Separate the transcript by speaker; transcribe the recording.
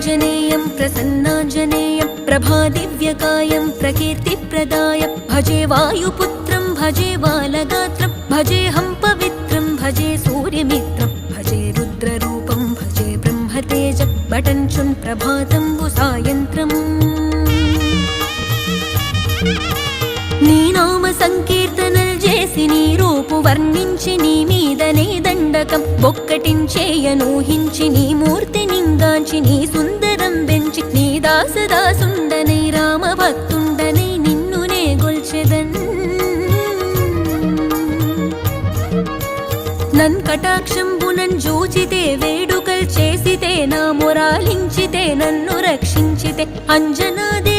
Speaker 1: प्रसन्नाञ्जनेयं प्रसन्नाञ्जनेयं प्रभादिव्यकायं प्रकीर्तिप्रदाय भजे वायुपुत्रं भजे बालगात्रं भजेऽहं पवित्रं भजे सूर्यमित्रं भजे रुद्ररूपं भजे ब्रह्मतेजं बटञ्चुन् प्रभातं सायन्त्रम् నీ నామ సంకీర్తనలు చేసి నీ రూపు వర్ణించి నీ మీదనే దండకం ఒక్కటించేయనూహించి నీ మూర్తి నింగాంచి నీ సుందరం పెంచి నీ దాసదాసుండనై రామభక్తుండనై నిన్నునే గొల్చెదన్ నన్ కటాక్షంబునన్ జూచితే వేడుకల్ చేసితే నా మొరాలించితే నన్ను రక్షించితే అంజనాది